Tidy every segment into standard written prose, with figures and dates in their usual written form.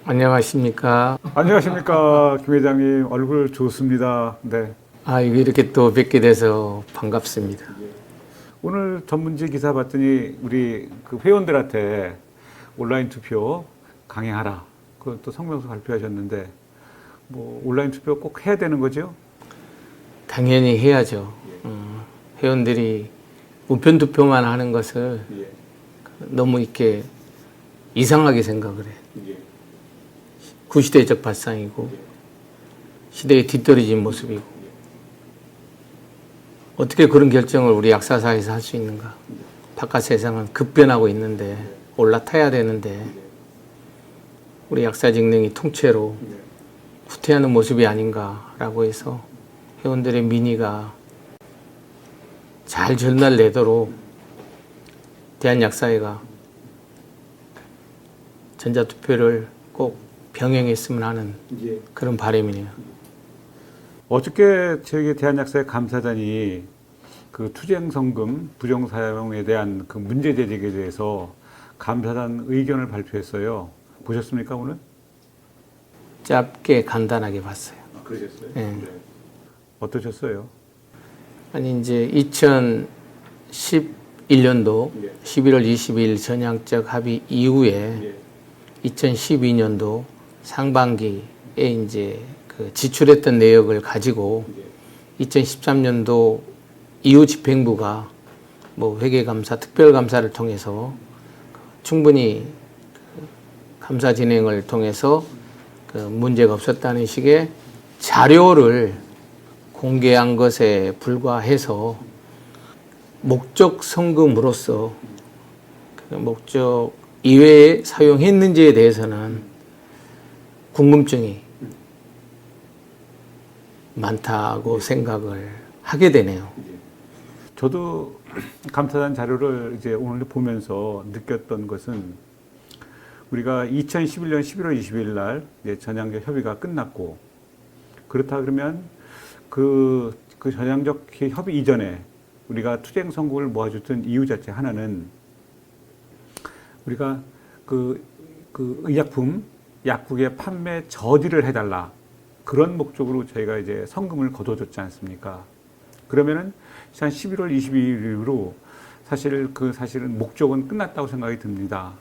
안녕하십니까. 안녕하십니까, 김 회장님. 얼굴 좋습니다. 네. 이렇게 또 뵙게 돼서 반갑습니다. 오늘 전문지 기사 봤더니 우리 그 회원들한테 온라인 투표 강행하라. 그것도 성명서 발표하셨는데, 뭐 온라인 투표 꼭 해야 되는 거죠? 당연히 해야죠. 회원들이 우편 투표만 하는 것을 너무 이렇게 이상하게 생각을 해. 구시대적 발상이고 시대에 뒤떨어진 모습이고 어떻게 그런 결정을 우리 약사사에서 할 수 있는가. 바깥 세상은 급변하고 있는데 올라타야 되는데 우리 약사직능이 통째로 후퇴하는 모습이 아닌가라고 해서 회원들의 민의가 잘 전달되도록 대한약사회가 전자투표를 꼭 병행했으면 하는 그런 바람이네요. 어저께 저희 대한약사회 감사단이 그 투쟁성금 부정사용에 대한 그 문제 제기에 대해서 감사단 의견을 발표했어요. 보셨습니까, 오늘? 짧게 간단하게 봤어요. 그러셨어요? 네. 어떠셨어요? 아니 이제 2011년도 11월 22일 전향적 합의 이후에 2012년도 상반기에 이제 그 지출했던 내역을 가지고 2013년도 이후 집행부가 뭐 회계감사, 특별감사를 통해서 충분히 감사 진행을 통해서 그 문제가 없었다는 식의 자료를 공개한 것에 불과해서 목적 성금으로서 그 목적 이외에 사용했는지에 대해서는 궁금증이 많다고 생각을 하게 되네요. 저도 감사단 자료를 이제 오늘 보면서 느꼈던 것은 우리가 2011년 11월 20일 날 전향적 협의가 끝났고 그렇다 그러면 그 전향적 협의 이전에 우리가 투쟁 선고를 모아줬던 이유 자체 하나는 우리가 그 의약품 약국의 판매 저지를 해달라 그런 목적으로 저희가 이제 성금을 거둬줬지 않습니까? 그러면은 한 11월 22일 이후로 사실은 목적은 끝났다고 생각이 듭니다.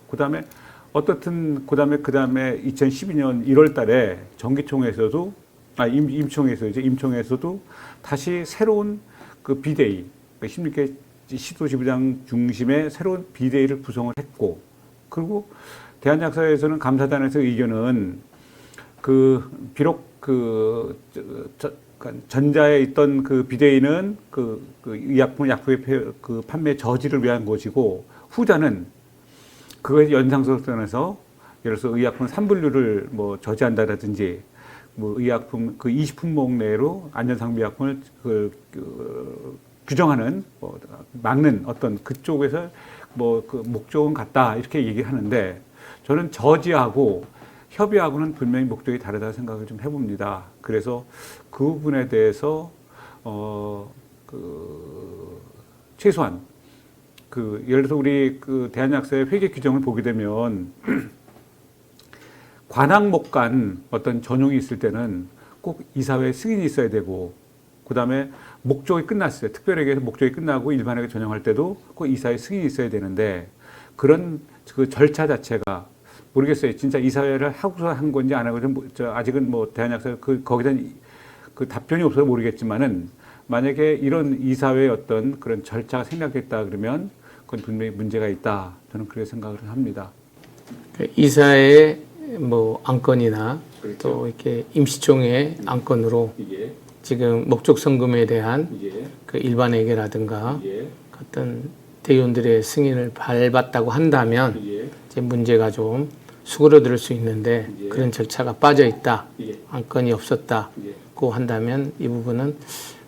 그다음에 어떻든 그다음에 2012년 1월 달에 정기총회에서도 임총회에서도 다시 새로운 그 비대위, 16개 시도지부장 중심의 새로운 비대위를 구성을 했고, 그리고 대한약사회에서는 감사단에서 의견은 비록 전자에 있던 그 비대위는 약품의 그 판매 저지를 위한 것이고, 후자는 그거에 연상선에서 예를 들어서 의약품 3분류를 뭐 저지한다라든지, 뭐 의약품 그 20품목 내로 안전상비약품을 규정하는 막는 어떤 그쪽에서 뭐 그 목적은 같다 이렇게 얘기하는데 저는 저지하고 협의하고는 분명히 목적이 다르다 생각을 좀 해봅니다. 그래서 그 부분에 대해서 최소한 예를 들어서 우리 대한약사회 회계 규정을 보게 되면 관항목 간 어떤 전용이 있을 때는 꼭 이사회 승인이 있어야 되고, 그 다음에 목적이 끝났어요. 특별회계에서 목적이 끝나고 일반회계 전용할 때도 꼭 이사회 승인이 있어야 되는데, 그런 그 절차 자체가 모르겠어요. 진짜 이사회를 하고서 한 건지 안 하고, 아직은 뭐 대한약사회 거기에 대한 그 답변이 없어서 모르겠지만은, 만약에 이런 이사회의 어떤 그런 절차가 생략됐다 그러면 그건 분명히 문제가 있다. 저는 그렇게 생각을 합니다. 이사의 뭐 안건이나 또 이렇게 임시총회 안건으로 지금 목적 성금에 대한 그 일반회계라든가 어떤 대의원들의 승인을 밟았다고 한다면 이제 문제가 좀 수그러들 수 있는데 그런 절차가 빠져 있다, 안건이 없었다고 한다면 이 부분은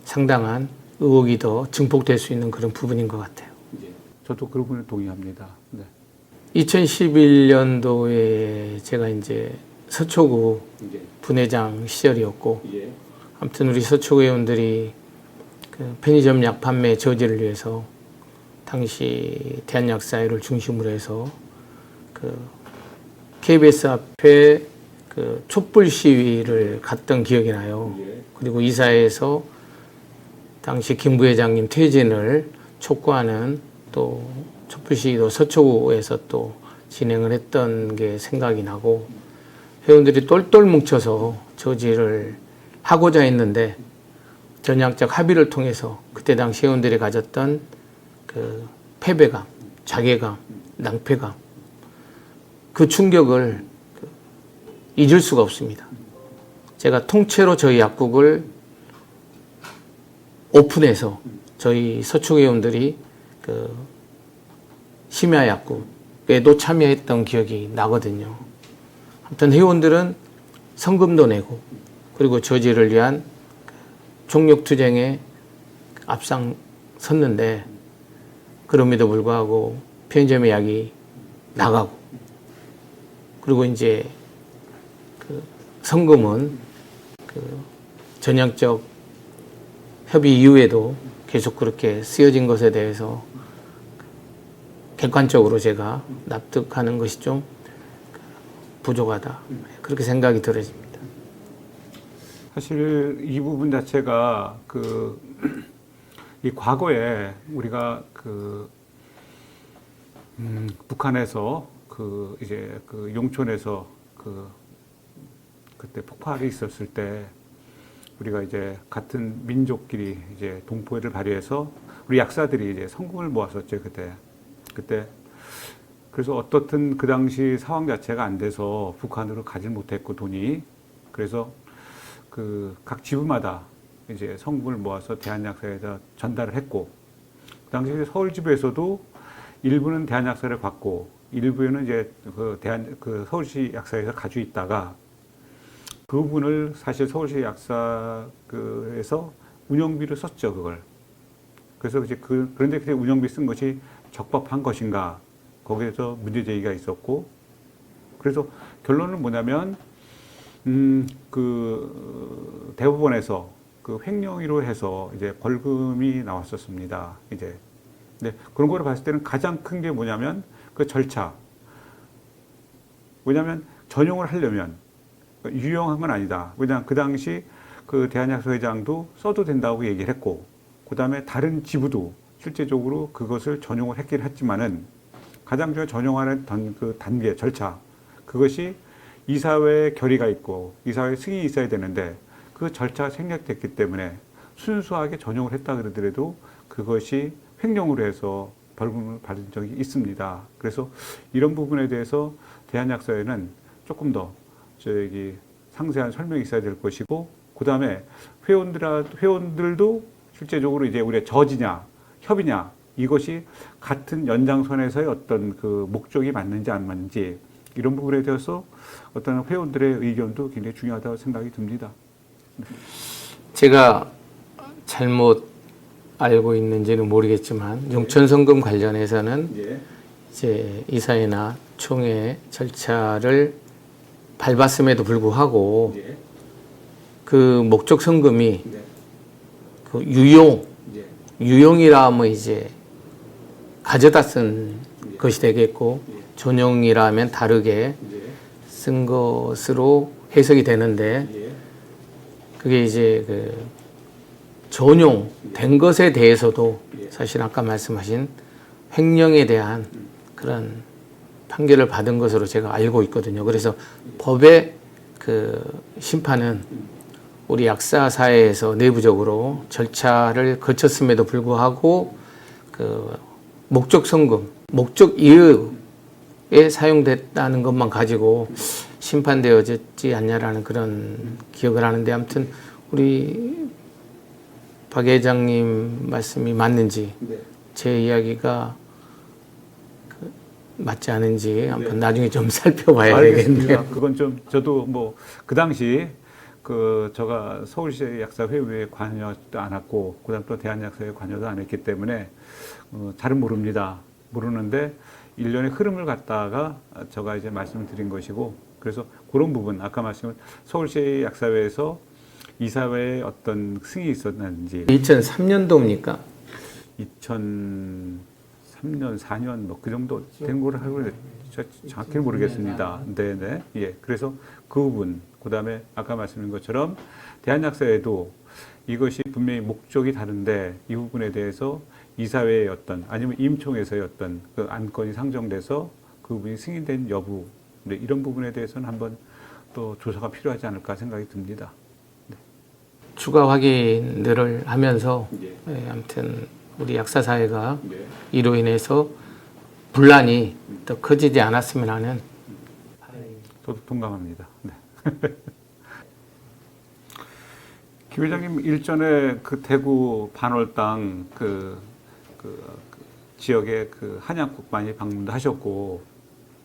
상당한 의혹이 더 증폭될 수 있는 그런 부분인 것 같아요. 저도 그 부분에 동의합니다. 네. 2011년도에 제가 이제 서초구 분회장 시절이었고, 아무튼 우리 서초구 회원들이 그 편의점 약 판매 저지를 위해서 당시 대한약사회를 중심으로 해서 그 KBS 앞에 그 촛불 시위를 갔던 기억이 나요. 그리고 이사회에서 당시 김 부회장님 퇴진을 촉구하는 또 촛불 시위도 서초구에서 또 진행을 했던 게 생각이 나고, 회원들이 똘똘 뭉쳐서 저지를 하고자 했는데 전향적 합의를 통해서 그때 당시 회원들이 가졌던 그 패배감, 자괴감, 낭패감, 그 충격을 잊을 수가 없습니다. 제가 통째로 저희 약국을 오픈해서 저희 서초 회원들이 그 심야 약국에도 참여했던 기억이 나거든요. 아무튼 회원들은 성금도 내고, 그리고 저지를 위한 종력투쟁에 앞장섰는데, 그럼에도 불구하고 편의점 예약이 나가고, 그리고 이제 그 성금은 그 전향적 협의 이후에도 계속 그렇게 쓰여진 것에 대해서 객관적으로 제가 납득하는 것이 좀 부족하다, 그렇게 생각이 들어집니다. 사실 이 부분 자체가 이 과거에 우리가 북한에서 이제 용촌에서 그때 폭발이 있었을 때 우리가 이제 같은 민족끼리 이제 동포를 발휘해서 우리 약사들이 이제 성금을 모았었죠, 그때. 그래서 어떻든 그 당시 상황 자체가 안 돼서 북한으로 가질 못했고, 돈이. 그래서 각 지부마다 이제 성금을 모아서 대한약사에다 전달을 했고, 그 당시 서울지부에서도 일부는 대한약사를 받고, 일부에는 이제 서울시 약사에서 가지고 있다가, 그 부분을 사실 서울시 약사에서 운영비로 썼죠, 그걸. 그래서 이제 그런데 그때 운영비 쓴 것이 적법한 것인가, 거기에서 문제 제기가 있었고, 그래서 결론은 뭐냐면, 대법원에서 횡령으로 해서 이제 벌금이 나왔었습니다, 이제. 근데 그런 거를 봤을 때는 가장 큰 게 뭐냐면, 그 절차. 왜냐면 전용을 하려면, 유용한 건 아니다. 왜냐면 그 당시 대한약사 회장도 써도 된다고 얘기를 했고, 그 다음에 다른 지부도 실제적으로 그것을 전용을 했긴 했지만은, 가장 중요한 전용하는 그 단계, 절차, 그것이 이사회에 결의가 있고 이사회 승인이 있어야 되는데, 그 절차가 생략됐기 때문에 순수하게 전용을 했다 그러더라도 그것이 횡령으로 해서 벌금을 받은 적이 있습니다. 그래서 이런 부분에 대해서 대한약사회는 조금 더 상세한 설명이 있어야 될 것이고, 그 다음에 회원들도 실제적으로 이제 우리의 저지냐, 협의냐, 이것이 같은 연장선에서의 어떤 그 목적이 맞는지 안 맞는지, 이런 부분에 대해서 어떤 회원들의 의견도 굉장히 중요하다고 생각이 듭니다. 제가 잘못 알고 있는지는 모르겠지만, 용천성금 관련해서는 이제 이사회나 총회 절차를 밟았음에도 불구하고 그 목적 성금이 그 유용이라 하면 이제 가져다 쓴 것이 되겠고, 전용이라면 다르게 쓴 것으로 해석이 되는데, 그게 이제 전용된 것에 대해서도 사실 아까 말씀하신 횡령에 대한 그런 판결을 받은 것으로 제가 알고 있거든요. 그래서 법의 심판은 우리 약사 사회에서 내부적으로 절차를 거쳤음에도 불구하고 목적 성금, 목적 이유에 사용됐다는 것만 가지고 심판되어졌지 않냐라는 그런 기억을 하는데, 아무튼 우리 박 회장님 말씀이 맞는지, 제 이야기가 맞지 않은지 한번 나중에 좀 살펴봐야 되겠네요. 그건 좀 저도 그 당시 제가 서울시 약사회의에 관여도 안 했고, 그다음 또 대한약사회에 관여도 안 했기 때문에 잘은 모르는데 일련의 흐름을 갖다가 제가 이제 말씀을 드린 것이고, 그래서 그런 부분, 아까 말씀한 서울시 약사회에서 이사회에 어떤 승인이 있었는지. 2003년도입니까? 2003 3년, 4년 뭐 그 정도 된 거를 알고 있는데 정확히는 모르겠습니다. 네네. 예. 그래서 그 부분, 그 다음에 아까 말씀드린 것처럼 대한약사에도 이것이 분명히 목적이 다른데 이 부분에 대해서 이사회의 어떤 아니면 임총에서의 어떤 그 안건이 상정돼서 그 부분이 승인된 여부, 네, 이런 부분에 대해서는 한번 또 조사가 필요하지 않을까 생각이 듭니다. 추가 확인들을 하면서 예. 예, 아무튼 우리 약사사회가 네. 이로 인해서 분란이 더 커지지 않았으면 하는 저도 동감합니다. 네. 김 회장님 일전에 그 대구 반월당 그 지역에 그 한약국 많이 방문도 하셨고,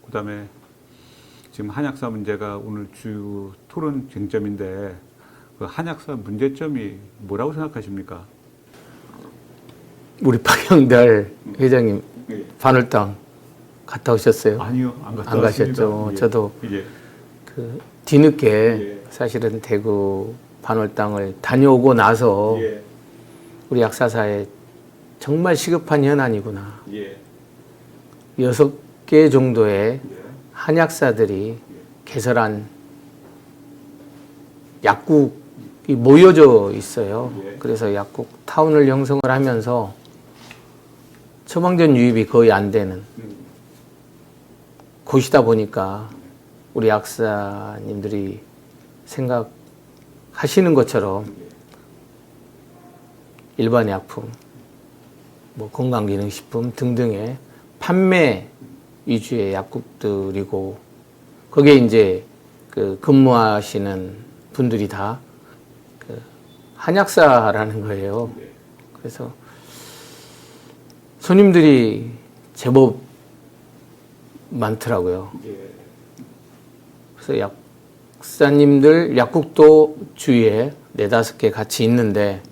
그다음에 지금 한약사 문제가 오늘 주 토론 쟁점인데 그 한약사 문제점이 뭐라고 생각하십니까? 우리 박영달 회장님 예. 반월당 갔다 오셨어요? 아니요, 안 갔다 안 왔습니다. 가셨죠. 예. 저도 예. 그 뒤늦게 예. 사실은 대구 반월당을 다녀오고 나서 예. 우리 약사사에 정말 시급한 현안이구나. 예. 6개 정도의 예. 한약사들이 개설한 약국이 모여져 있어요. 예. 그래서 약국 타운을 형성을 하면서 처방전 유입이 거의 안 되는 곳이다 보니까 우리 약사님들이 생각하시는 것처럼 일반 약품, 뭐 건강기능식품 등등의 판매 위주의 약국들이고, 거기에 이제 그 근무하시는 분들이 다 그 한약사라는 거예요. 그래서 손님들이 제법 많더라고요. 그래서 약사님들 약국도 주위에 4-5개 같이 있는데,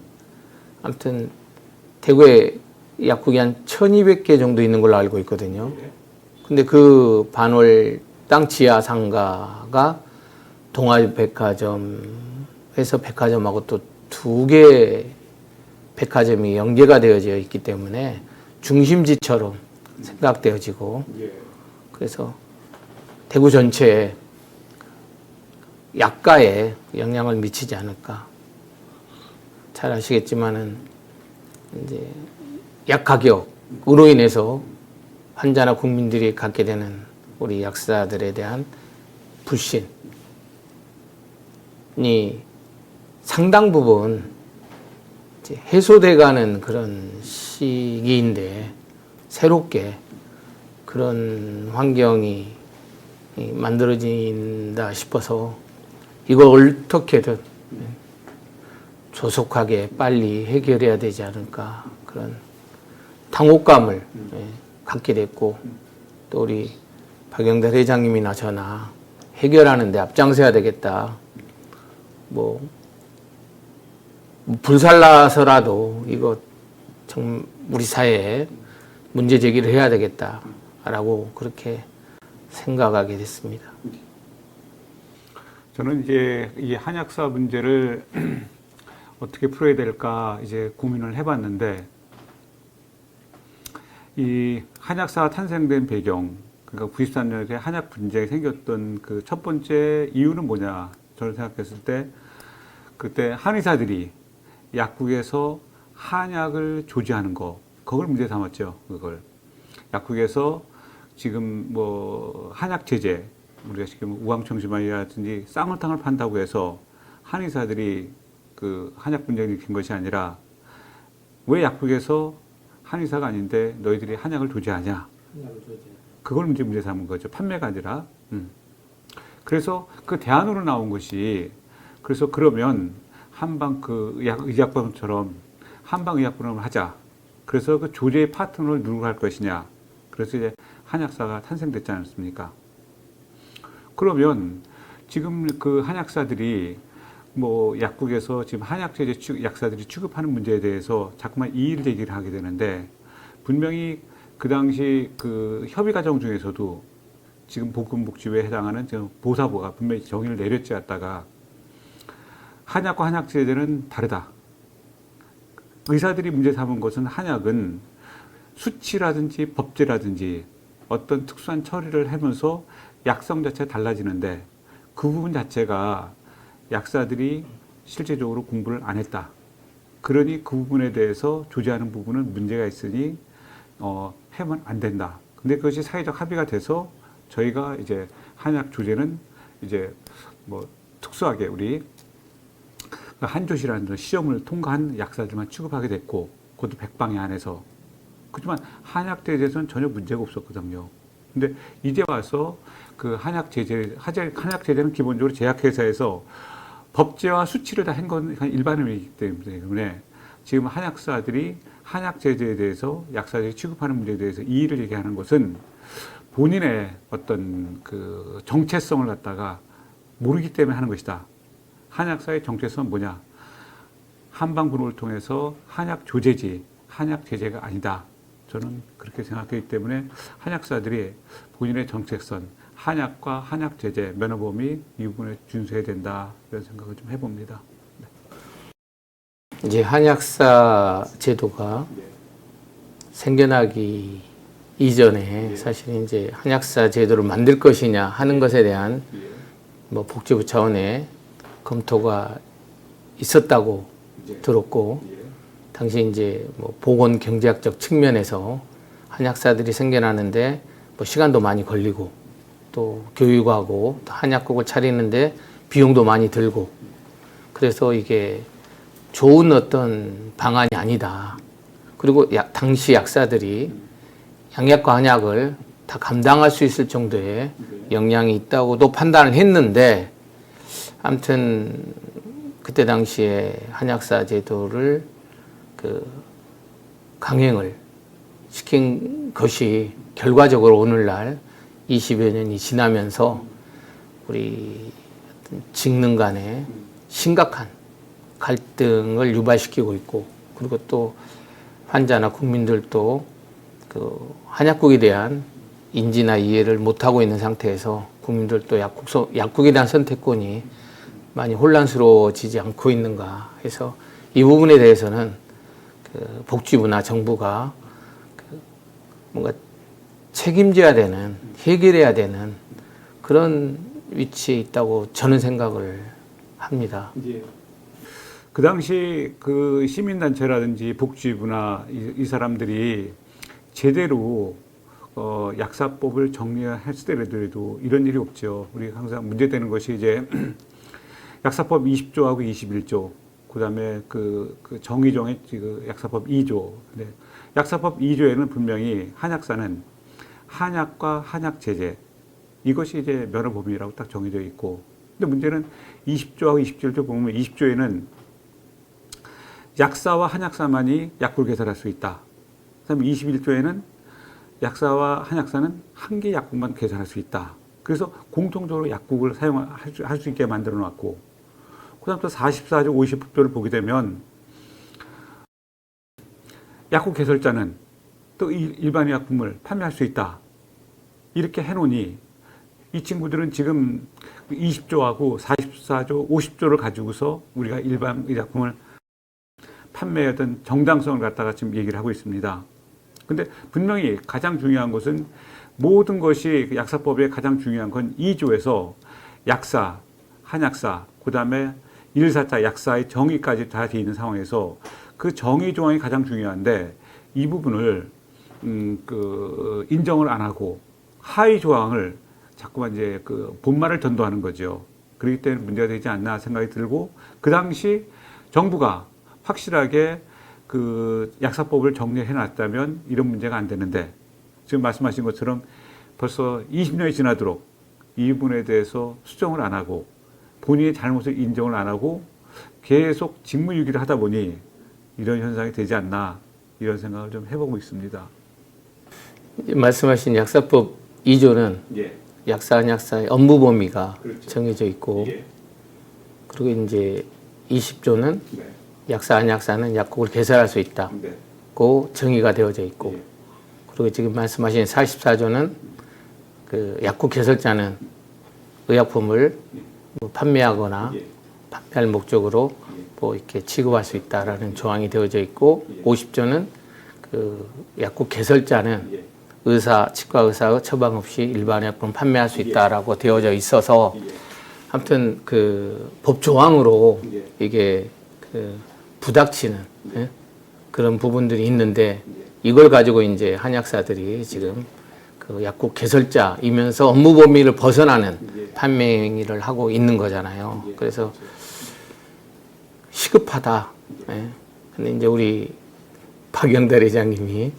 아무튼 대구에 약국이 한 1200개 정도 있는 걸로 알고 있거든요. 근데 그 반월당 지하 상가가 동아백화점에서 백화점하고 또 2개 백화점이 연계가 되어져 있기 때문에 중심지처럼 생각되어지고, 그래서 대구 전체에 약가에 영향을 미치지 않을까. 잘 아시겠지만은 이제 약 가격으로 인해서 환자나 국민들이 갖게 되는 우리 약사들에 대한 불신이 상당 부분 이제 해소돼가는 그런 시기인데, 새롭게 그런 환경이 만들어진다 싶어서 이걸 어떻게든 조속하게 빨리 해결해야 되지 않을까, 그런 당혹감을 갖게 됐고, 또 우리 박영달 회장님이나 저나 해결하는 데 앞장서야 되겠다. 뭐 불살라서라도 이거 정 우리 사회에 문제 제기를 해야 되겠다라고 그렇게 생각하게 됐습니다. 저는 이제 이 한약사 문제를 어떻게 풀어야 될까 이제 고민을 해봤는데, 이 한약사가 탄생된 배경, 그러니까 93년에 한약 분쟁이 생겼던 그 첫 번째 이유는 뭐냐, 저는 생각했을 때 그때 한의사들이 약국에서 한약을 조지하는 거, 그걸 문제 삼았죠. 그걸 약국에서 지금 뭐 한약 제제, 우리가 지금 우황청심환이라든지 쌍화탕을 판다고 해서 한의사들이 그 한약 분쟁을 일으킨 것이 아니라, 왜 약국에서 한의사가 아닌데 너희들이 한약을 조제하냐, 그걸 문제 삼은 거죠. 판매가 아니라. 그래서 그 대안으로 나온 것이, 그래서 그러면 한방 그 의약품처럼 한방 의약품을 하자. 그래서 그 조제의 파트너를 누가 할 것이냐. 그래서 이제 한약사가 탄생됐지 않습니까? 그러면 지금 그 한약사들이 뭐 약국에서 지금 한약제제 약사들이 취급하는 문제에 대해서 자꾸만 이의를 얘기를 하게 되는데, 분명히 그 당시 그 협의 과정 중에서도 지금 보건복지부에 해당하는 보사부가 분명히 정의를 내렸지 않다가, 한약과 한약제제는 다르다. 의사들이 문제 삼은 것은 한약은 수치라든지 법제라든지 어떤 특수한 처리를 하면서 약성 자체가 달라지는데 그 부분 자체가 약사들이 실제적으로 공부를 안 했다. 그러니 그 부분에 대해서 조제하는 부분은 문제가 있으니 하면 안 된다. 근데 그것이 사회적 합의가 돼서 저희가 이제 한약 조제는 이제 뭐 특수하게 우리 한조시라는 시험을 통과한 약사들만 취급하게 됐고, 그것도 100방에 안에서. 그렇지만 한약제에 대해서는 전혀 문제가 없었거든요. 근데 이제 와서 그 한약제제는 기본적으로 제약회사에서 법제와 수치를 다 한 건 일반인이기 때문에 지금 한약사들이 한약제제에 대해서 약사들이 취급하는 문제에 대해서 이의를 얘기하는 것은 본인의 어떤 그 정체성을 갖다가 모르기 때문에 하는 것이다. 한약사의 정체성은 뭐냐? 한방분업을 통해서 한약 조제지, 한약 제제가 아니다. 저는 그렇게 생각하기 때문에 한약사들이 본인의 정체성, 한약과 한약 제제, 면허범위 이 부분에 준수해야 된다. 이런 생각을 좀 해봅니다. 이제 한약사 제도가 생겨나기 이전에 사실 이제 한약사 제도를 만들 것이냐 하는 것에 대한 뭐 복지부 차원의 검토가 있었다고 들었고, 당시 이제 뭐 보건 경제학적 측면에서 한약사들이 생겨나는데 뭐 시간도 많이 걸리고 또 교육하고 또 한약국을 차리는데 비용도 많이 들고, 그래서 이게 좋은 어떤 방안이 아니다. 그리고 당시 약사들이 양약과 한약을 다 감당할 수 있을 정도의 역량이 있다고도 판단을 했는데, 아무튼 그때 당시에 한약사 제도를 그 강행을 시킨 것이 결과적으로 오늘날 20여 년이 지나면서 우리 직능 간에 심각한 갈등을 유발시키고 있고, 그리고 또 환자나 국민들도 그 한약국에 대한 인지나 이해를 못하고 있는 상태에서 국민들도 약국에 대한 선택권이 많이 혼란스러워지지 않고 있는가 해서 이 부분에 대해서는 그 복지부나 정부가 그 뭔가 책임져야 되는, 해결해야 되는 그런 위치에 있다고 저는 생각을 합니다. 그 당시 그 시민단체라든지 복지부나 이 사람들이 제대로 약사법을 정리했더라도 이런 일이 없죠. 우리 항상 문제되는 것이 이제 약사법 20조하고 21조, 그 다음에 그 정의정의 그 약사법 2조. 근데 약사법 2조에는 분명히 한약사는 한약과 한약 제제, 이것이 이제 면허범위라고 딱 정해져 있고, 근데 문제는 20조하고 27조 보면 20조에는 약사와 한약사만이 약국을 개설할 수 있다. 그다음에 21조에는 약사와 한약사는 한 개 약국만 개설할 수 있다. 그래서 공통적으로 약국을 할 수 있게 만들어 놨고, 그다음 또 44조 50조를 보게 되면 약국 개설자는 또 일반 의약품을 판매할 수 있다. 이렇게 해놓으니 이 친구들은 지금 20조하고 44조, 50조를 가지고서 우리가 일반 의약품을 판매하던 정당성을 갖다가 지금 얘기를 하고 있습니다. 근데 분명히 가장 중요한 것은 모든 것이 약사법의 가장 중요한 건 2조에서 약사, 한약사, 그 다음에 일사자, 약사의 정의까지 다 되어 있는 상황에서 그 정의 조항이 가장 중요한데 이 부분을 인정을 안 하고 하위 조항을 자꾸만 이제 그 본말을 전도하는 거죠. 그렇기 때문에 문제가 되지 않나 생각이 들고, 그 당시 정부가 확실하게 그 약사법을 정리해 놨다면 이런 문제가 안 되는데, 지금 말씀하신 것처럼 벌써 20년이 지나도록 이 부분에 대해서 수정을 안 하고 본인의 잘못을 인정을 안 하고 계속 직무유기를 하다 보니 이런 현상이 되지 않나, 이런 생각을 좀 해보고 있습니다. 말씀하신 약사법 2조는 약사, 한약사의 업무 범위가 정해져 있고, 그리고 이제 20조는 약사, 한약사는 약국을 개설할 수 있다고 정의가 되어져 있고, 그리고 지금 말씀하신 44조는 그 약국 개설자는 의약품을 뭐 판매하거나 판매할 목적으로 뭐 이렇게 취급할 수 있다라는 조항이 되어져 있고, 50조는 그 그 약국 개설자는 치과 의사의 처방 없이 일반 약품 판매할 수 있다라고 되어져 있어서 아무튼 그 법 조항으로 이게 그 부닥치는 그런 부분들이 있는데 이걸 가지고 이제 한약사들이 지금 그 약국 개설자이면서 업무 범위를 벗어나는 판매 행위를 하고 있는 거잖아요. 그래서 시급하다. 근데 이제 우리 박영달 회장님이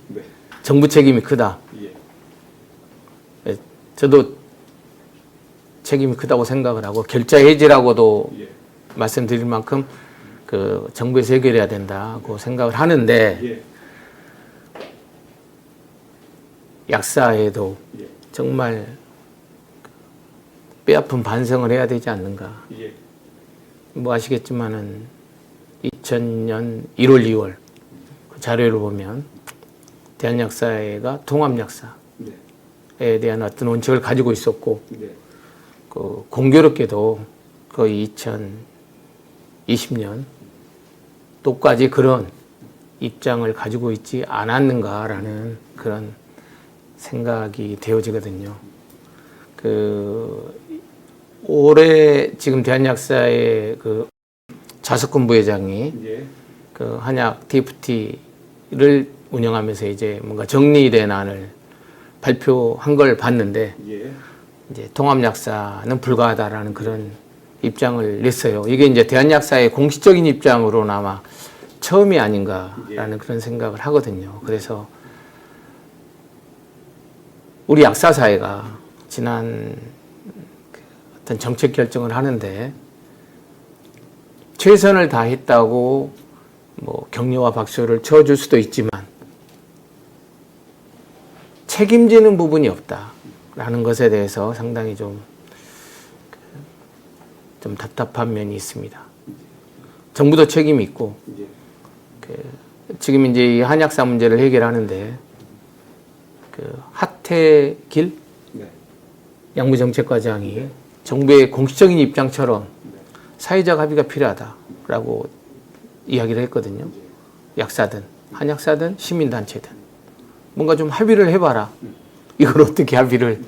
정부 책임이 크다. 저도 책임이 크다고 생각을 하고 결자 해지라고도 말씀드릴 만큼 그 정부에서 해결해야 된다고 생각을 하는데 약사에도 정말 뼈아픈 반성을 해야 되지 않는가. 뭐 아시겠지만은 2000년 1월, 2월 그 자료를 보면 대한약사회가 통합약사에 대한 어떤 원칙을 가지고 있었고 그 공교롭게도 거의 2020년 또까지 그런 입장을 가지고 있지 않았는가라는 그런 생각이 되어지거든요. 그 올해 지금 대한약사의 그 자석근 부회장이 그 한약 TFT를 운영하면서 이제 뭔가 정리된 안을 발표한 걸 봤는데 이제 통합약사는 불가하다라는 그런 입장을 냈어요. 이게 이제 대한약사의 공식적인 입장으로나마 처음이 아닌가라는 그런 생각을 하거든요. 그래서 우리 약사사회가 지난 어떤 정책 결정을 하는데 최선을 다했다고 뭐 격려와 박수를 쳐줄 수도 있지만 책임지는 부분이 없다라는 것에 대해서 상당히 좀 답답한 면이 있습니다. 정부도 책임이 있고 지금 이제 이 한약사 문제를 해결하는데 그 하태길 약무정책과장이 정부의 공식적인 입장처럼 사회적 합의가 필요하다라고 이야기를 했거든요. 약사든 한약사든 시민단체든 뭔가 좀 합의를 해봐라. 이걸 어떻게 합의를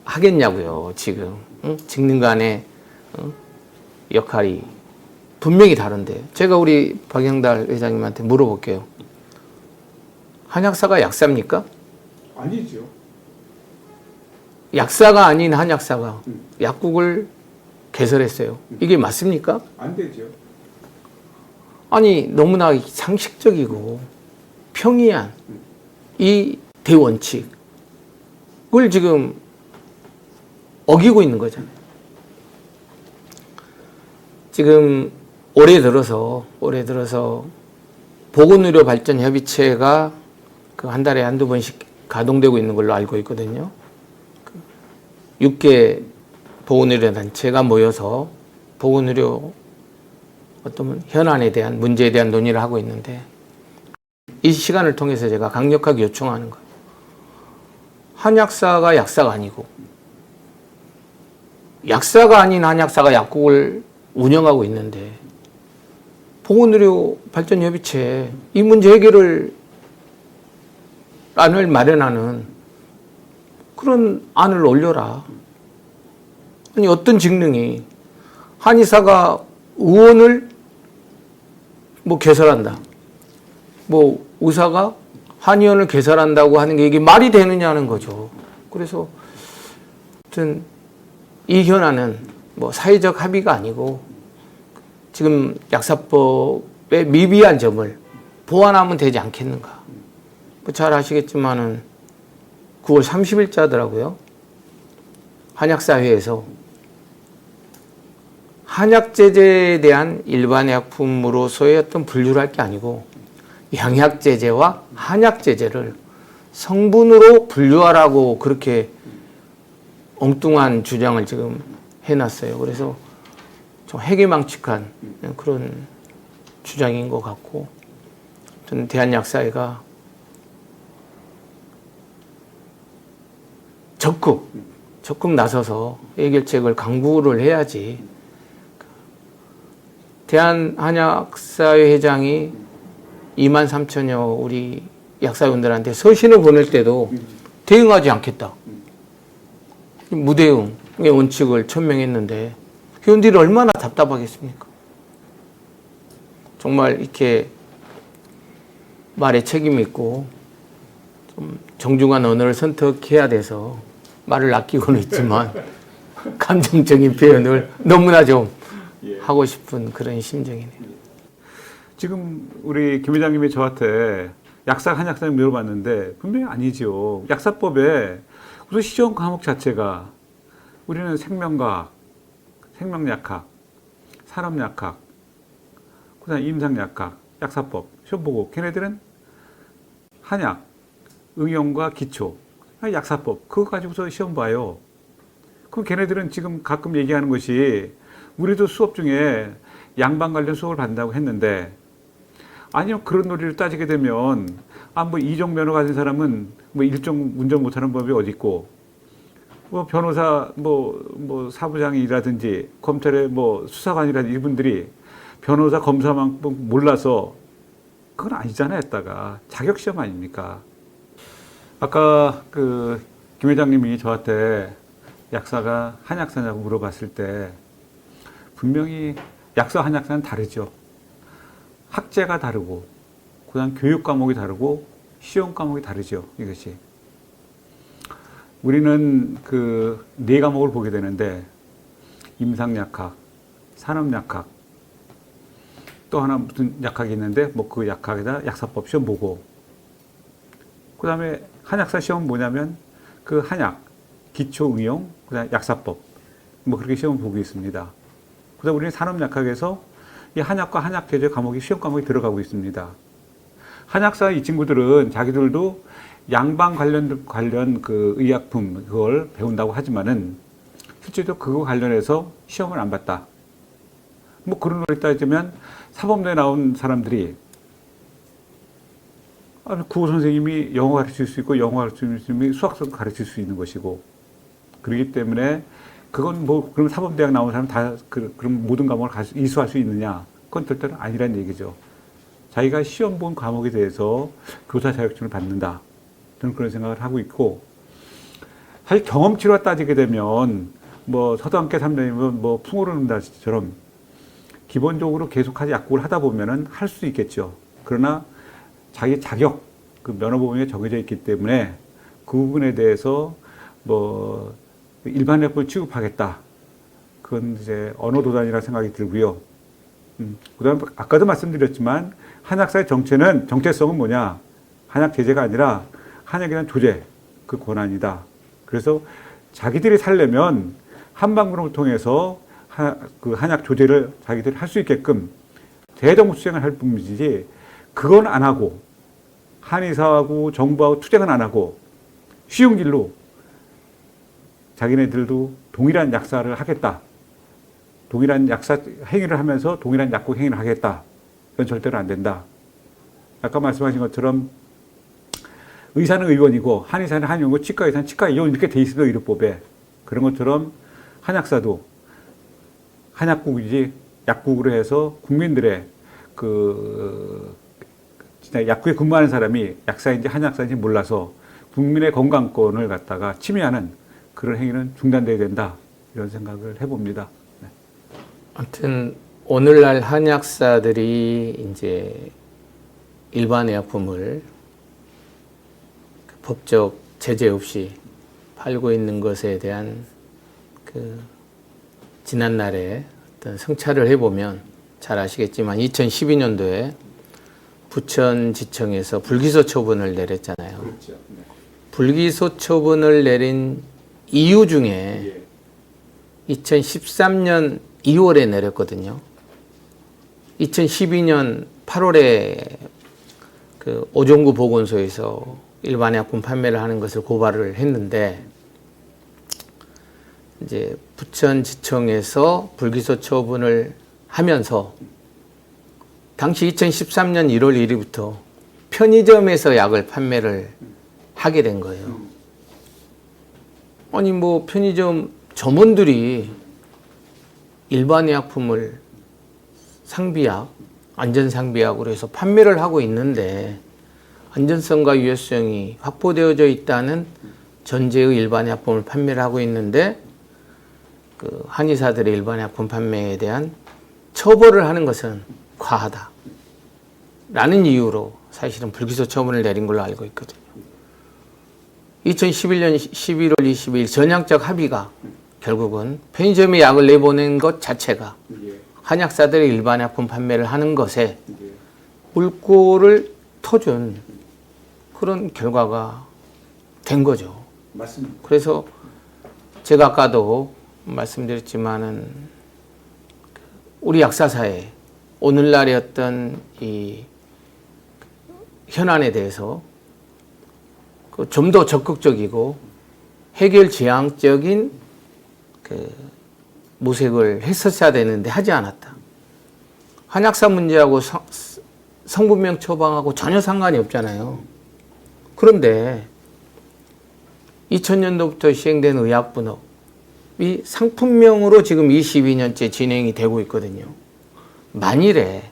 하겠냐고요. 지금 직능 간의 역할이 분명히 다른데 제가 우리 박영달 회장님한테 물어볼게요. 한약사가 약사입니까? 아니죠. 약사가 아닌 한약사가 약국을 개설했어요. 이게 맞습니까? 안 되죠. 아니 너무나 상식적이고 평이한 이 대원칙을 지금 어기고 있는 거잖아요. 지금 올해 들어서 보건의료발전협의체가 그 한 달에 한두 번씩 가동되고 있는 걸로 알고 있거든요. 6개 보건의료 단체가 모여서 보건의료 어떤 현안에 대한 문제에 대한 논의를 하고 있는데 이 시간을 통해서 제가 강력하게 요청하는 거예요. 한약사가 약사가 아니고 약사가 아닌 한약사가 약국을 운영하고 있는데 보건의료발전협의체에 이 문제 해결을 안을 마련하는 그런 안을 올려라. 아니 어떤 직능이 한의사가 의원을 뭐 개설한다. 뭐 의사가 한의원을 개설한다고 하는 게 이게 말이 되느냐는 거죠. 그래서 아무튼 이 현안은 뭐 사회적 합의가 아니고 지금 약사법의 미비한 점을 보완하면 되지 않겠는가. 뭐 잘 아시겠지만은 9월 30일자 하더라고요. 한약사회에서 한약제제에 대한 일반 약품으로서의 어떤 분류를 할 게 아니고 양약제제와 한약제제를 성분으로 분류하라고 그렇게 엉뚱한 주장을 지금 해놨어요. 그래서 좀 해괴망측한 그런 주장인 것 같고 저는 대한약사회가 적극 나서서 해결책을 강구를 해야지. 대한한약사회 회장이 23,000여 우리 약사분들한테 서신을 보낼 때도 대응하지 않겠다. 무대응의 원칙을 천명했는데 회원들이 얼마나 답답하겠습니까? 정말 이렇게 말에 책임 있고 좀 정중한 언어를 선택해야 돼서 말을 아끼고는 있지만 감정적인 표현을 너무나 좀 하고 싶은 그런 심정이네요. 지금 우리 김 회장님이 저한테 약사 한약사님 물어봤는데 분명히 아니죠. 약사법에 우선 시험 과목 자체가 우리는 생명과학, 생명약학, 산업약학, 그다음 임상약학, 약사법 시험 보고 걔네들은 한약, 응용과 기초, 약사법 그거 가지고서 시험 봐요. 그럼 걔네들은 지금 가끔 얘기하는 것이 우리도 수업 중에 양방 관련 수업을 받는다고 했는데 아니요 그런 논리를 따지게 되면 뭐 이종 면허 가진 사람은 뭐 일종 운전 못하는 법이 어디 있고 뭐 변호사 뭐 사부장이라든지 검찰의 뭐 수사관이라든지 이분들이 변호사 검사만큼 몰라서 그건 아니잖아요. 했다가 자격 시험 아닙니까? 아까 그 김 회장님이 저한테 약사가 한약사냐고 물어봤을 때 분명히 약사 한약사는 다르죠. 학제가 다르고 그다음 교육 과목이 다르고 시험 과목이 다르죠. 이것이 우리는 그 네 과목을 보게 되는데 임상약학, 산업약학 또 하나 무슨 약학이 있는데 뭐 그 약학에다 약사법 시험 보고 그다음에 한약사 시험 뭐냐면 그 한약 기초 응용 그다음 약사법 뭐 그렇게 시험 보고 있습니다. 그다음 우리는 산업약학에서 이 한약과 한약제조 과목이 시험 과목이 들어가고 있습니다. 한약사 이 친구들은 자기들도 양방 관련 그 의약품 그걸 배운다고 하지만은 실제로 그거 관련해서 시험을 안 봤다. 뭐 그런 걸 따지면 사범대에 나온 사람들이 구호 선생님이 영어 가르칠 수 있고 영어 가르칠 수 있는 수학도 가르칠 수 있는 것이고 그렇기 때문에 그건 뭐 그럼 사범대학 나온 사람 다 그럼 모든 과목을 이수할 수 있느냐? 그건 절대로 아니란 얘기죠. 자기가 시험 본 과목에 대해서 교사 자격증을 받는다. 저는 그런 생각을 하고 있고 사실 경험치로 따지게 되면 뭐 서당계 3년이면 뭐 풍어른다처럼 기본적으로 계속하지 약국을 하다 보면은 할 수 있겠죠. 그러나 자기 자격, 그 면허 부분에 정해져 있기 때문에 그 부분에 대해서 뭐 일반 약국을 취급하겠다. 그건 이제 언어 도단이라 생각이 들고요. 그다음 아까도 말씀드렸지만 한약사의 정체성은 뭐냐? 한약 제재가 아니라 한약이란 조제, 그 권한이다. 그래서 자기들이 살려면 한방문을 통해서 그 한약 조제를 자기들이 할 수 있게끔 대정부 투쟁을 할 뿐이지 그건 안 하고 한의사하고 정부하고 투쟁은 안 하고 쉬운 길로 자기네들도 동일한 약사를 하겠다. 동일한 약사 행위를 하면서 동일한 약국 행위를 하겠다. 이건 절대로 안 된다. 아까 말씀하신 것처럼 의사는 의원이고 한의사는 한의원이고 치과의사는 치과의원 이렇게 돼 있어요. 의료법에. 그런 것처럼 한약사도 한약국이지 약국으로 해서 국민들의 그 진짜 약국에 근무하는 사람이 약사인지 한약사인지 몰라서 국민의 건강권을 갖다가 침해하는 그런 행위는 중단돼야 된다. 이런 생각을 해봅니다. 네. 아무튼 오늘날 한약사들이 이제 일반 의약품을 법적 제재 없이 팔고 있는 것에 대한 그 지난날에 어떤 성찰을 해보면 잘 아시겠지만 2012년도에 부천지청에서 불기소 처분을 내렸잖아요. 그렇죠. 네. 불기소 처분을 내린 이유 중에 2013년 2월에 내렸거든요. 2012년 8월에 그 오종구 보건소에서 일반 약품 판매를 하는 것을 고발을 했는데 이제 부천지청에서 불기소 처분을 하면서 당시 2013년 1월 1일부터 편의점에서 약을 판매를 하게 된 거예요. 아니 뭐 편의점 점원들이 일반 의약품을 상비약 안전상비약으로 해서 판매를 하고 있는데 안전성과 유효성이 확보되어져 있다는 전제의 일반의약품을 판매를 하고 있는데 그 한의사들의 일반의약품 판매에 대한 처벌을 하는 것은 과하다 라는 이유로 사실은 불기소 처분을 내린 걸로 알고 있거든요. 2011년 11월 22일 전향적 합의가 결국은 편의점에 약을 내보낸 것 자체가 한약사들의 일반약품 판매를 하는 것에 물꼬를 터준 그런 결과가 된 거죠. 맞습니다. 그래서 제가 아까도 말씀드렸지만은 우리 약사사에 오늘날의 어떤 이 현안에 대해서 좀 더 적극적이고 해결 지향적인 그 모색을 했었어야 되는데 하지 않았다. 한약사 문제하고 성분명 처방하고 전혀 상관이 없잖아요. 그런데 2000년도부터 시행된 의약분업이 상품명으로 지금 22년째 진행이 되고 있거든요. 만일에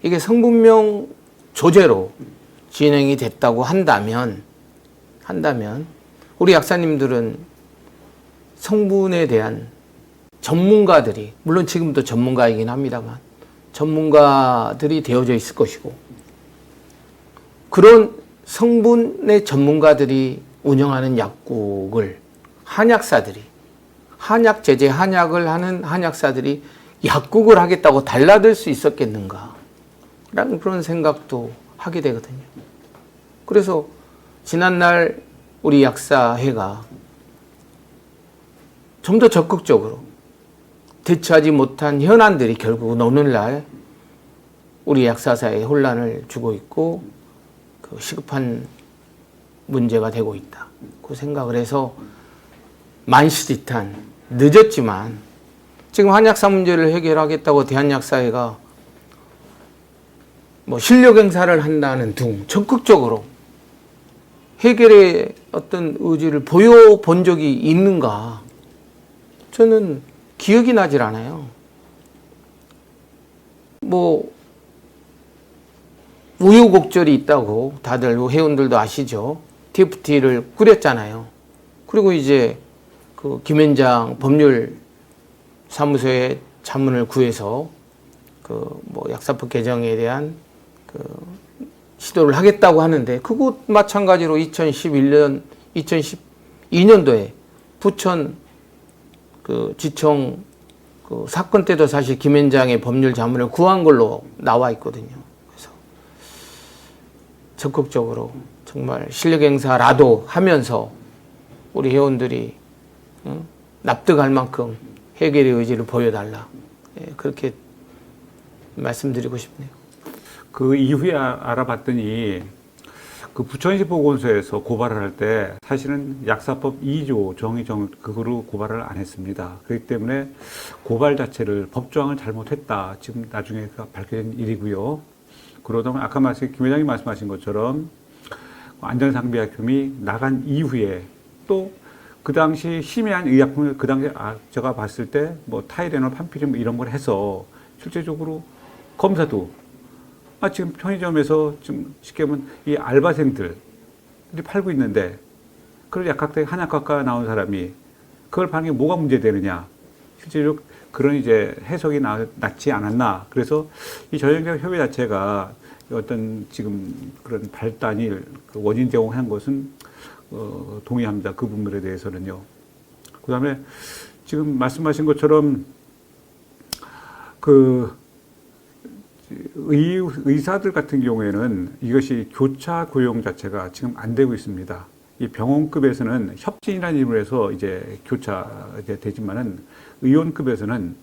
이게 성분명 조제로 진행이 됐다고 한다면 우리 약사님들은 성분에 대한 전문가들이, 물론 지금도 전문가이긴 합니다만 전문가들이 되어져 있을 것이고 그런 성분의 전문가들이 운영하는 약국을 한약사들이, 한약 제제 한약을 하는 한약사들이 약국을 하겠다고 달라들 수 있었겠는가 라는 그런 생각도 하게 되거든요. 그래서 지난날 우리 약사회가 좀 더 적극적으로 대처하지 못한 현안들이 결국은 오늘날 우리 약사사에 혼란을 주고 있고 그 시급한 문제가 되고 있다. 그 생각을 해서 만시지탄 늦었지만 지금 한약사 문제를 해결하겠다고 대한약사회가 뭐 실력 행사를 한다는 등 적극적으로 해결의 어떤 의지를 보여본 적이 있는가? 저는 기억이 나질 않아요. 뭐 우유곡절이 있다고 다들 회원들도 아시죠? TFT를 꾸렸잖아요. 그리고 이제 그 김현장 법률 사무소에 자문을 구해서 그 뭐 약사법 개정에 대한 그 시도를 하겠다고 하는데 그것 마찬가지로 2012년도에 부천 그 지청 그 사건 때도 사실 김현장의 법률 자문을 구한 걸로 나와 있거든요. 그래서 적극적으로 정말 실력 행사라도 하면서 우리 회원들이 납득할 만큼 해결의 의지를 보여달라. 그렇게 말씀드리고 싶네요. 그 이후에 알아봤더니 그 부천시 보건소에서 고발을 할 때 사실은 약사법 2조 정의 그거로 고발을 안 했습니다. 그렇기 때문에 고발 자체를 법조항을 잘못했다. 지금 나중에 밝혀진 일이고요. 그러다 보면 아까 김 회장님 말씀하신 것처럼 안전상비약품이 나간 이후에 또 그 당시 심의한 의약품을 그 당시에 제가 봤을 때 뭐 타이레놀, 판피린 이런 걸 해서 실제적으로 검사도 지금 편의점에서 좀 쉽게 보면 이 알바생들이 팔고 있는데 그걸 약학대 한약학과 나온 사람이 그걸 파는 게 뭐가 문제되느냐. 실제로 그런 이제 해석이 낮지 않았나. 그래서 이 전형적 협의 자체가 어떤 지금 그런 발단이 그 원인 제공한 것은 동의합니다. 그 부분에 대해서는요. 그 다음에 지금 말씀하신 것처럼 그 의사들 같은 경우에는 이것이 교차 고용 자체가 지금 안 되고 있습니다. 이 병원급에서는 협진이라는 이름으로 해서 이제 교차 되지만은 의원급에서는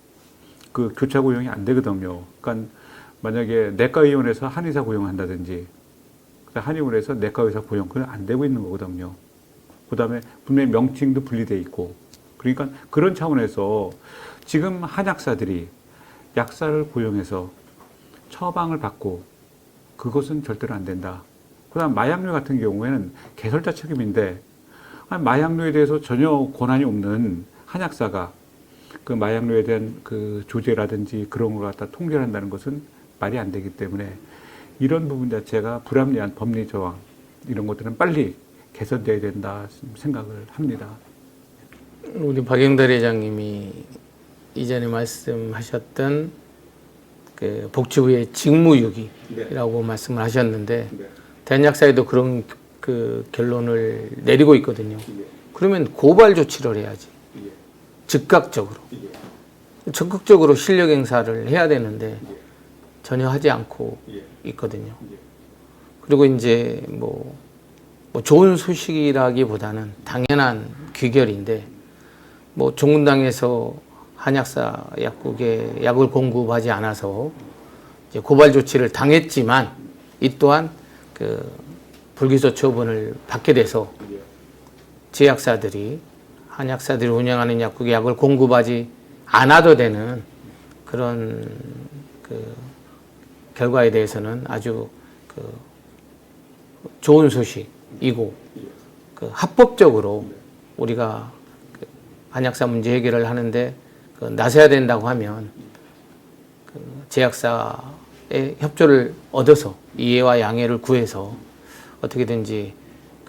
그 교차 고용이 안 되거든요. 그러니까 만약에 내과 의원에서 한의사 고용한다든지 한의원에서 내과 의사 고용 그건 안 되고 있는 거거든요. 그다음에 분명히 명칭도 분리돼 있고 그러니까 그런 차원에서 지금 한약사들이 약사를 고용해서 처방을 받고 그것은 절대로 안 된다. 그다음 마약류 같은 경우에는 개설자 책임인데 마약류에 대해서 전혀 권한이 없는 한약사가 그 마약류에 대한 그 조제라든지 그런 걸 갖다 통제를 한다는 것은 말이 안 되기 때문에 이런 부분 자체가 불합리한 법리 조항 이런 것들은 빨리 개선돼야 된다 생각을 합니다. 우리 박영달 회장님이 이전에 말씀하셨던 그 복지부의 직무유기라고 말씀을 하셨는데 대한약사에도 그런 그 결론을 내리고 있거든요. 그러면 고발 조치를 해야지. 즉각적으로. 적극적으로 실력 행사를 해야 되는데 전혀 하지 않고 있거든요. 그리고 이제 뭐 좋은 소식이라기보다는 당연한 귀결인데 뭐 종군당에서 한약사 약국에 약을 공급하지 않아서 이제 고발 조치를 당했지만 이 또한 그 불기소 처분을 받게 돼서 제약사들이 한약사들이 운영하는 약국에 약을 공급하지 않아도 되는 그런 그 결과에 대해서는 아주 그 좋은 소식이고 그 합법적으로 우리가 그 한약사 문제 해결을 하는데 그 나서야 된다고 하면 그 제약사의 협조를 얻어서 이해와 양해를 구해서 어떻게든지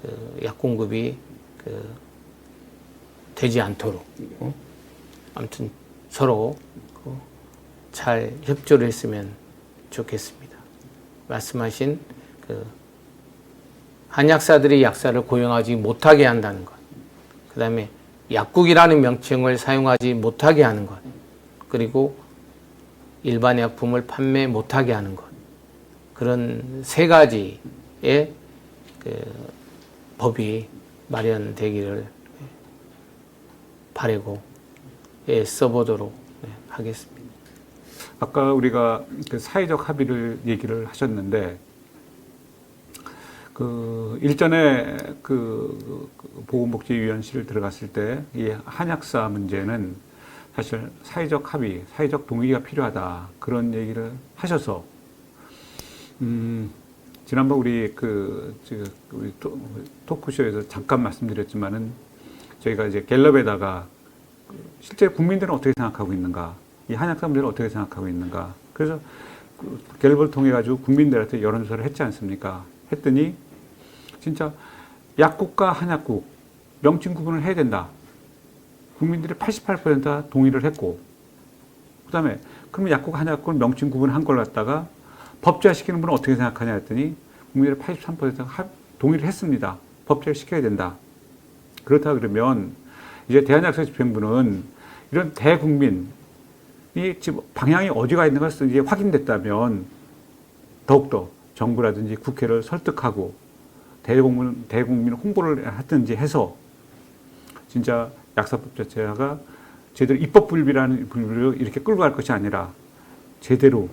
그 약 공급이 그 되지 않도록 아무튼 서로 잘 협조를 했으면 좋겠습니다. 말씀하신 그 한약사들이 약사를 고용하지 못하게 한다는 것, 그 다음에 약국이라는 명칭을 사용하지 못하게 하는 것, 그리고 일반 약품을 판매 못하게 하는 것, 그런 세 가지의 그 법이 마련되기를 바라고 써보도록 하겠습니다. 아까 우리가 그 사회적 합의를 얘기를 하셨는데 그 일전에 그 보건복지위원실을 들어갔을 때 이 한약사 문제는 사실 사회적 합의, 사회적 동의가 필요하다 그런 얘기를 하셔서 지난번 우리 우리 토크쇼에서 잠깐 말씀드렸지만은 저희가 이제 갤럽에다가 실제 국민들은 어떻게 생각하고 있는가, 이 한약사 문제를 어떻게 생각하고 있는가. 그래서 갤럽을 통해 가지고 국민들한테 여론조사를 했지 않습니까? 했더니 진짜 약국과 한약국 명칭 구분을 해야 된다. 국민들이 88%가 동의를 했고, 그다음에 그러면 약국 한약국을 명칭 구분한 걸 갖다가 법제화시키는 분은 어떻게 생각하냐 했더니 국민들의 83%가 동의를 했습니다. 법제화 시켜야 된다. 그렇다 그러면 이제 대한약사집행부는 이런 대국민이 지금 방향이 어디가 있는 것을 이제 확인됐다면 더욱더 정부라든지 국회를 설득하고 대국민 홍보를 하든지 해서 진짜 약사법 자체가 제대로 입법 불비라는 불비로 이렇게 끌고 갈 것이 아니라 제대로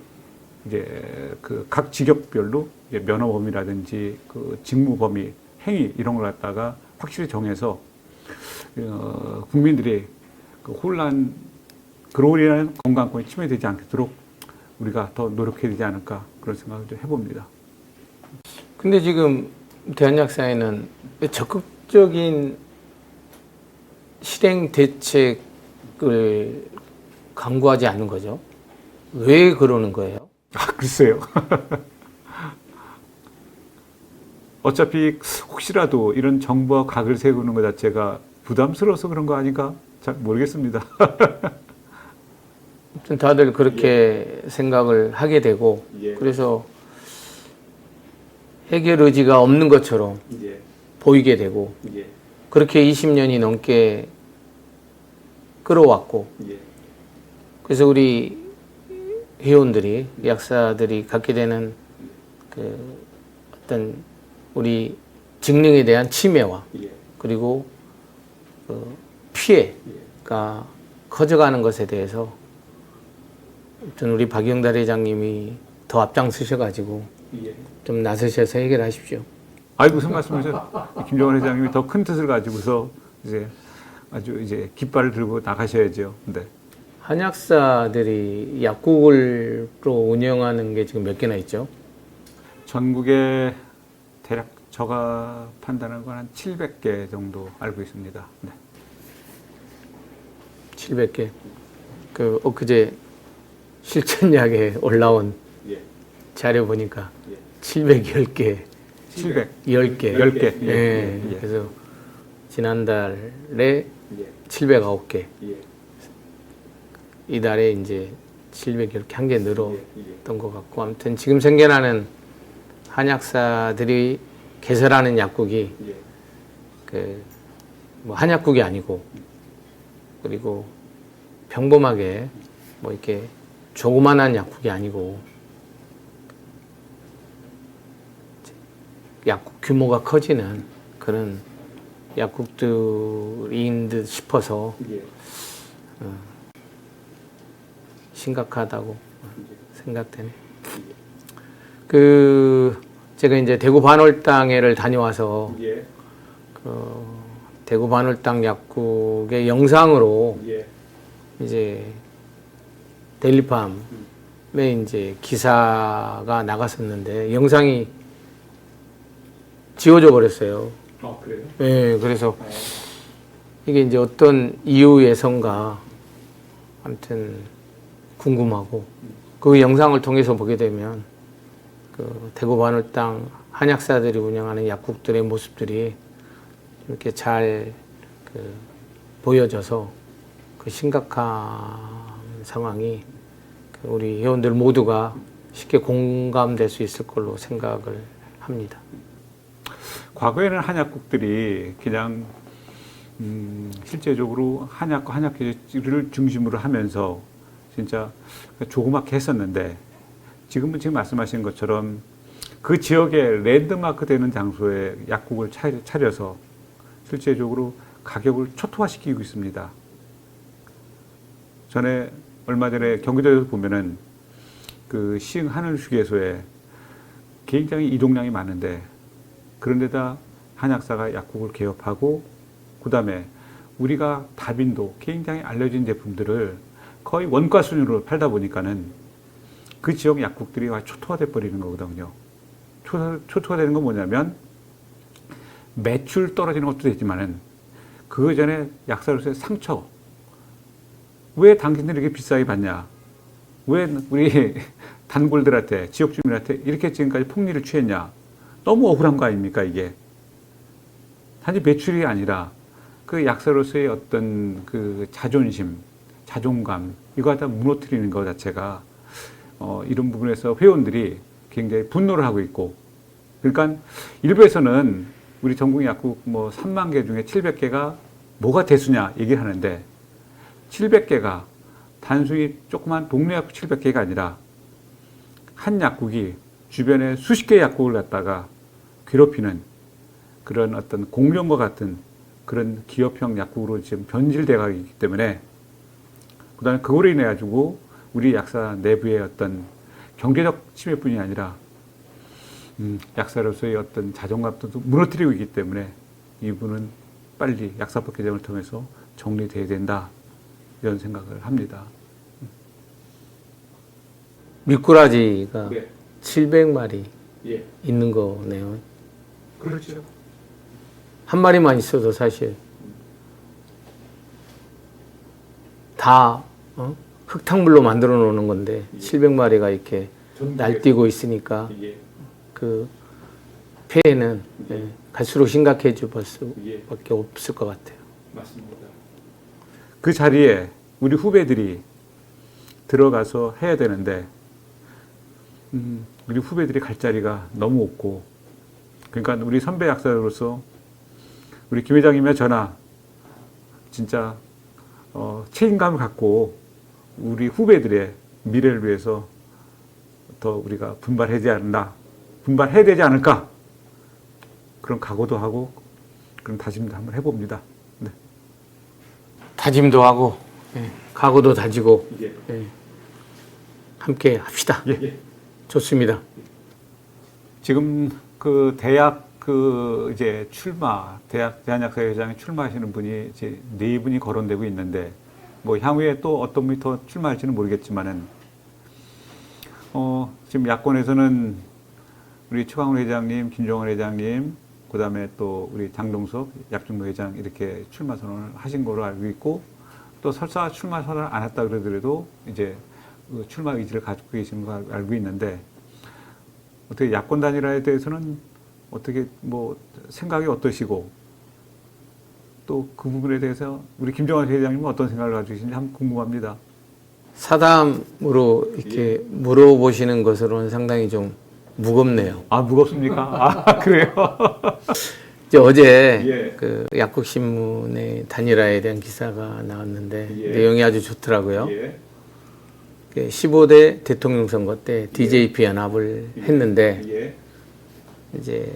이제 그 각 직역별로 이제 면허 범위라든지 그 직무 범위, 행위 이런 걸 갖다가 확실히 정해서 국민들이 그 혼란, 그로 인한 건강권이 침해되지 않도록 우리가 더 노력해야 되지 않을까 그런 생각을 좀 해봅니다. 근데 지금 대한약사에는 적극적인 실행 대책을 강구하지 않는 거죠. 왜 그러는 거예요? 아, 글쎄요. 어차피 혹시라도 이런 정부와 각을 세우는 것 자체가 부담스러워서 그런 거 아닌가? 잘 모르겠습니다. 아무튼 다들 그렇게 생각을 하게 되고 그래서 해결 의지가 없는 것처럼 보이게 되고 그렇게 20년이 넘게 끌어왔고 그래서 우리 회원들이 약사들이 갖게 되는 그 어떤 우리 직능에 대한 침해와 그리고 그 피해가 커져가는 것에 대해서 아무튼 우리 박영달 회장님이 더 앞장서셔가지고 좀 나서셔서 해결하십시오. 아이고, 무슨 말씀이세요? 김정은 회장님이 더 큰 뜻을 가지고서 이제 아주 이제 깃발을 들고 나가셔야죠. 네. 한약사들이 약국으로 운영하는 게 지금 몇 개나 있죠? 전국에 대략 제가 판단한 건 한 700개 정도 알고 있습니다. 네. 700개. 그 엊그제 실천약에 올라온 자료 보니까 710개, 700. 10개. 10개. 예, 그래서 지난달에 709개. 이달에 이제 710개 한 개 늘었던 것 같고, 아무튼 지금 생겨나는 한약사들이 개설하는 약국이 뭐 한약국이 아니고, 그리고 평범하게 뭐 이렇게 조그만한 약국이 아니고 약국 규모가 커지는 그런 약국들인 듯 싶어서 심각하다고 생각되네. 제가 이제 대구 반월당회를 다녀와서 대구 반월당 약국의 영상으로 이제 데일리팜에 이제 기사가 나갔었는데 영상이 지워져 버렸어요. 그래요? 네, 그래서 이게 이제 어떤 이유에선가 아무튼 궁금하고 그 영상을 통해서 보게 되면 그 대구 반월당 한약사들이 운영하는 약국들의 모습들이 이렇게 잘 보여져서 그 심각한 상황이 우리 회원들 모두가 쉽게 공감될 수 있을 걸로 생각을 합니다. 과거에는 한약국들이 그냥 실제적으로 한약과 한약재를 중심으로 하면서 진짜 조그맣게 했었는데 지금은 지금 말씀하신 것처럼 그 지역의 랜드마크 되는 장소에 약국을 차려서 실제적으로 가격을 초토화시키고 있습니다. 얼마 전에 경기도에서 보면은 그 시흥 하늘휴게소에 굉장히 이동량이 많은데 그런데다 한약사가 약국을 개업하고 그 다음에 우리가 다빈도 굉장히 알려진 제품들을 거의 원가 수준으로 팔다 보니까는 그 지역 약국들이 초토화돼 버리는 거거든요. 초토화되는 건 뭐냐면 매출 떨어지는 것도 되지만은 그 전에 약사로서의 상처. 왜 당신들이 이렇게 비싸게 받냐? 왜 우리 단골들한테, 지역 주민한테 이렇게 지금까지 폭리를 취했냐? 너무 억울한 거 아닙니까, 이게? 단지 매출이 아니라 그 약사로서의 어떤 그 자존심, 자존감, 이거 다 무너뜨리는 것 자체가 이런 부분에서 회원들이 굉장히 분노를 하고 있고, 그러니까 일부에서는 우리 전국 약국 뭐 3만 개 중에 700개가 뭐가 대수냐 얘기를 하는데 700개가 단순히 조그만 동네 약국 700개가 아니라 한 약국이 주변에 수십 개의 약국을 갖다가 괴롭히는 그런 어떤 공룡과 같은 그런 기업형 약국으로 지금 변질돼 가고 있기 때문에 그다음에 그거로 인해 가지고 우리 약사 내부의 어떤 경제적 침해뿐이 아니라 약사로서의 어떤 자존감도 무너뜨리고 있기 때문에 이분은 빨리 약사법 개정을 통해서 정리돼야 된다 이런 생각을 합니다. 미꾸라지가 700마리 있는 거네요. 그렇죠. 한 마리만 있어도 사실 다 흙탕물로 만들어 놓는 건데 700마리가 이렇게 날뛰고 있으니까 그 폐해는 갈수록 심각해질 수밖에 없을 것 같아요. 맞습니다. 그 자리에 우리 후배들이 들어가서 해야 되는데 우리 후배들이 갈 자리가 너무 없고 그러니까 우리 선배 약사로서 우리 김 회장님의 전화 진짜 책임감을 갖고 우리 후배들의 미래를 위해서 더 우리가 분발해야 되지 않을까 그런 각오도 하고 그런 다짐도 한번 해봅니다. 네. 다짐도 하고 각오도 다지고 함께 합시다. 좋습니다. 지금 그 대학 이제 대한약사 회장에 출마하시는 분이 이제 4분이 거론되고 있는데 뭐 향후에 또 어떤 분이 더 출마할지는 모르겠지만은 지금 야권에서는 우리 최광훈 회장님, 김종원 회장님, 그 다음에 또 우리 장동석 약중로 회장 이렇게 출마 선언을 하신 걸로 알고 있고 또 설사 출마 선언을 안 했다 그러더라도 이제 출마 의지를 가지고 계시는 걸 알고 있는데 어떻게 야권 단일화에 대해서는 어떻게 뭐 생각이 어떠시고 또 그 부분에 대해서 우리 김정환 회장님은 어떤 생각을 가지고 계신지 한번 궁금합니다. 사담으로 이렇게 물어보시는 것으로는 상당히 좀 무겁네요. 아, 무겁습니까? 아, 그래요? 이제 어제 예. 그 약국신문의 단일화에 대한 기사가 나왔는데 예. 내용이 아주 좋더라고요. 예. 15대 대통령 선거 때 DJP 연합을 했는데 예. 이제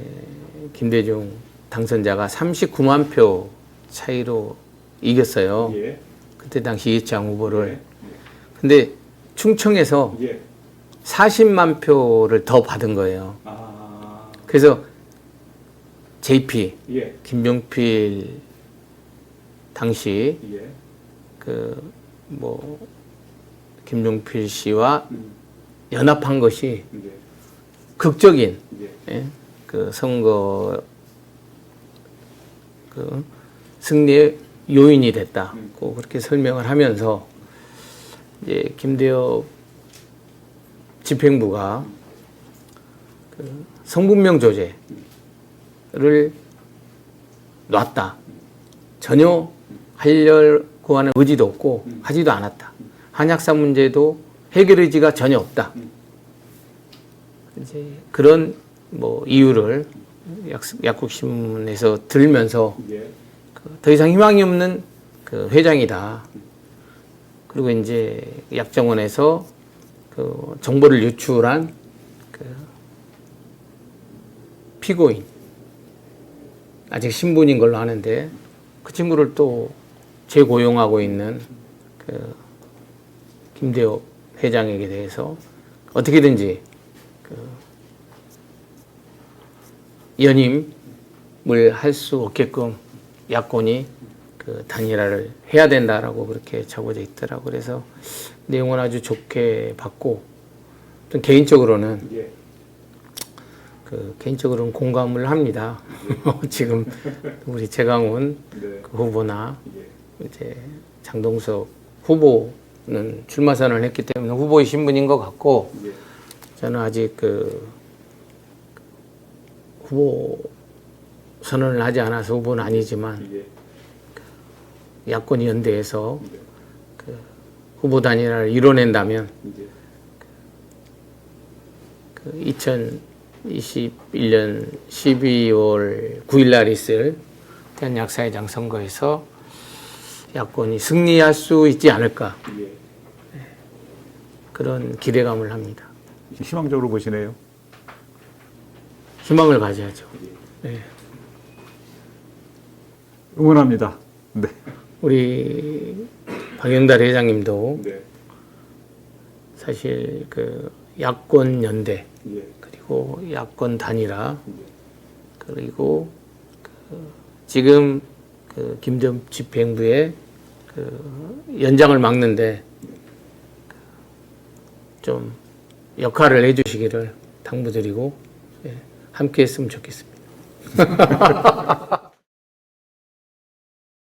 김대중 당선자가 39만 표 차이로 이겼어요. 예. 그때 당시 이해창 후보를. 근데 충청에서 예. 40만 표를 더 받은 거예요. 아. 그래서 JP 예. 김병필 당시 예. 그 뭐 김종필 씨와 연합한 것이 예. 극적인 예. 예? 그 선거 그 승리의 요인이 됐다. 꼭 그렇게 설명을 하면서 이제 김대엽 집행부가 그 성분명 조제를 놨다. 전혀 하려고 하는 의지도 없고 하지도 않았다. 한약사 문제도 해결 의지가 전혀 없다. 이제 그런 뭐 이유를 약국신문에서 들면서 예. 더 이상 희망이 없는 그 회장이다. 그리고 이제 약정원에서 그 정보를 유출한 그 피고인 아직 신분인 걸로 아는데 그 친구를 또 재고용하고 있는 그 김대엽 회장에게 대해서 어떻게든지 그 연임을 할 수 없게끔 야권이 그 단일화를 해야 된다라고 그렇게 적어져 있더라고. 그래서 내용은 아주 좋게 봤고, 또 개인적으로는 예. 그 개인적으로는 공감을 합니다. 지금 우리 최강훈 네. 그 후보나 예. 이제 장동석 후보는 출마 선언을 했기 때문에 후보의 신분인 것 같고, 예. 저는 아직 그 후보 선언을 하지 않아서 후보는 아니지만 예. 야권이 연대해서 그 후보 단일화를 이뤄낸다면 예. 그 2021년 12월 9일 날 있을 대한약사회장 선거에서 야권이 승리할 수 있지 않을까 예. 그런 기대감을 합니다. 희망적으로 보시네요. 희망을 가져야죠. 네. 응원합니다. 네. 우리 박영달 회장님도 네. 사실 그 야권 연대 예. 그리고 야권 단일화 그리고 그 지금 그 김대엽 집행부의 그 연장을 막는데 좀 역할을 해주시기를 당부드리고 함께 했으면 좋겠습니다.